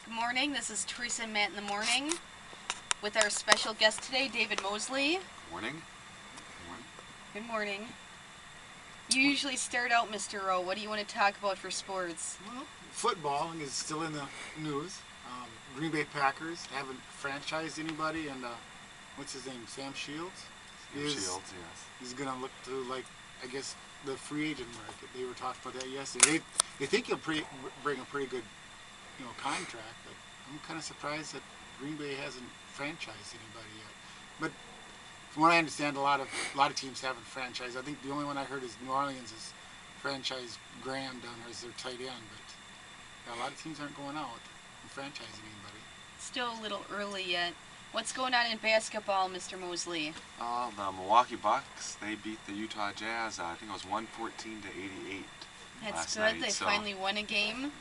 Good morning, this is Theresa and Matt in the morning with our special guest today, David Moseley. Morning. Good morning. You usually start out, Mr. Rowe. What do you want to talk about for sports? Well, football is still in the news. Green Bay Packers haven't franchised anybody, and what's his name? Sam Shields? Yes. He's going to look to, I guess, the free agent market. They were talking about that yesterday. They think he'll bring a pretty good, contract, but I'm kind of surprised that Green Bay hasn't franchised anybody yet. But from what I understand, a lot of teams haven't franchised. I think the only one I heard is New Orleans is franchised Graham down there as their tight end, but a lot of teams aren't going out and franchising anybody. Still a little early yet. What's going on in basketball, Mr. Moseley? The Milwaukee Bucks, they beat the Utah Jazz, I think it was 114-88 That's last good. night. They finally won a game.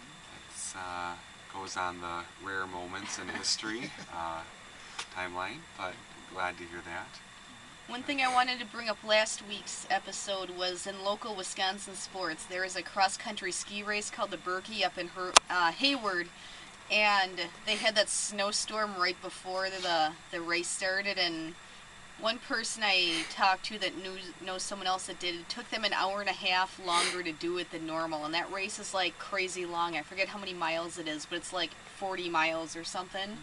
It goes on the rare moments in history timeline, but glad to hear that. One thing I wanted to bring up last week's episode was in local Wisconsin sports. There is a cross-country ski race called the Berkey up in Hayward, and they had that snowstorm right before the race started, and one person I talked to that knows someone else that did it, took them an hour and a half longer to do it than normal, and that race is like crazy long. I forget how many miles it is, but it's like 40 miles or something,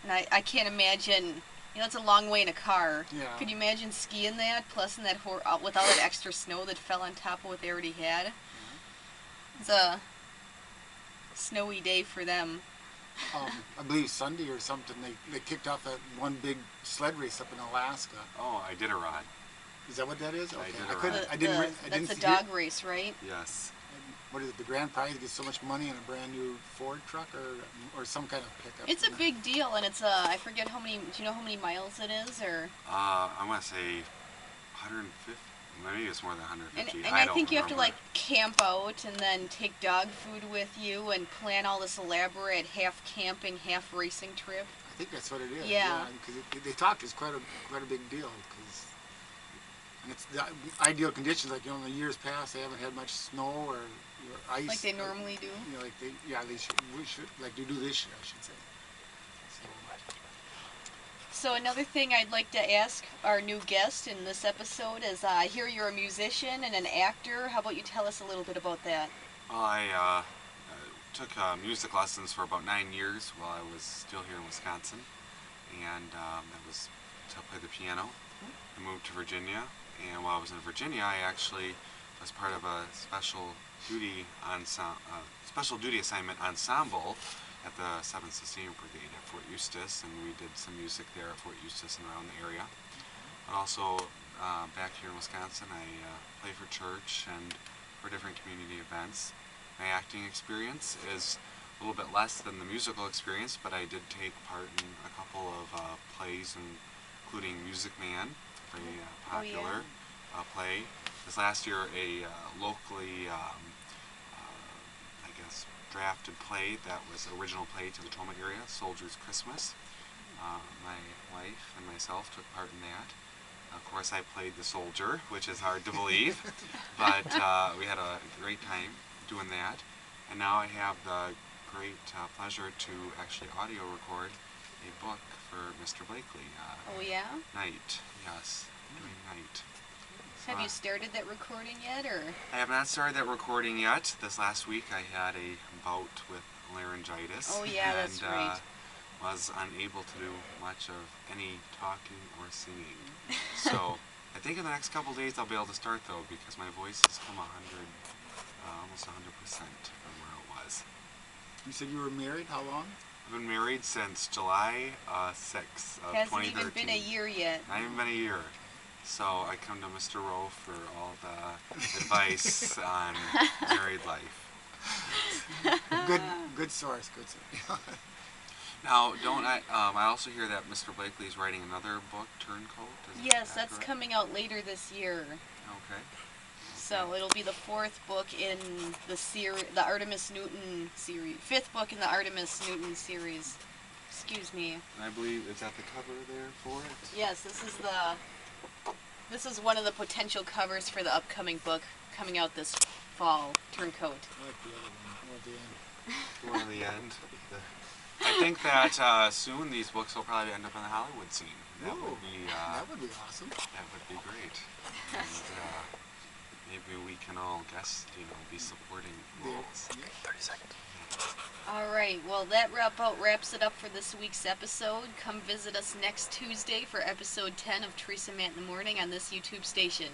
and I can't imagine. It's a long way in a car. Yeah. Could you imagine skiing that, plus in that with all that extra snow that fell on top of what they already had? It's a snowy day for them. I believe Sunday or something, they kicked off that one big sled race up in Alaska. Oh, Iditarod. Is that what that is? Okay. Iditarod. That's a dog race, right? Yes. What is it? The grand prize gets so much money in a brand new Ford truck or some kind of pickup. It's a big deal, and it's I forget how many. Do you know how many miles it is, or? I want to say 150. Maybe it's more than 150. And I think you have to camp out and then take dog food with you and plan all this elaborate half camping, half racing trip. I think that's what it is. Yeah. Because they talk is quite a big deal. And it's the ideal conditions. Like in the years past, they haven't had much snow or ice. Like they normally do. We should do this year, I should say. So another thing I'd like to ask our new guest in this episode is, I hear you're a musician and an actor. How about you tell us a little bit about that? I took music lessons for about 9 years while I was still here in Wisconsin, and that was to play the piano. I moved to Virginia, and while I was in Virginia, I actually was part of a special duty assignment ensemble at the 7th Sustainment Brigade at Fort Eustis, and we did some music there at Fort Eustis and around the area. But also back here in Wisconsin, I play for church and for different community events. My acting experience is a little bit less than the musical experience, but I did take part in a couple of plays, including Music Man, a very popular play. This last year, a locally, drafted play that was the original play to the Tacoma area, Soldier's Christmas. My wife and myself took part in that. Of course, I played the soldier, which is hard to believe, but we had a great time doing that. And now I have the great pleasure to actually audio record a book for Mr. Blakely. Oh yeah? Night, yes, doing Night. Have you started that recording yet, or? I have not started that recording yet. This last week I had a bout with laryngitis. Oh yeah, that's right. Was unable to do much of any talking or singing. So I think in the next couple of days I'll be able to start though, because my voice has come almost 100% from where it was. You said you were married? How long? I've been married since July 6th of 2013. Hasn't even been a year yet. Not even been a year. So I come to Mr. Rowe for all the advice on married life. Good source. Now, I also hear that Mr. Blakely is writing another book, Turncoat. Yes, that's coming out later this year. Okay. So it'll be the 4th book in the Artemis Newton series. 5th book in the Artemis Newton series. Excuse me. And I believe it's at the cover there for it. Yes, this is one of the potential covers for the upcoming book coming out this fall, Turncoat. I like the other one more at the end. Well, in the end, I think that soon these books will probably end up on the Hollywood scene. That Ooh, would be that would be awesome. that would be great. And maybe we can all guess, be supporting roles. Yeah. 30 seconds. All right, well, that wraps it up for this week's episode. Come visit us next Tuesday for episode 10 of Theresa and Matt in the Morning on this YouTube station.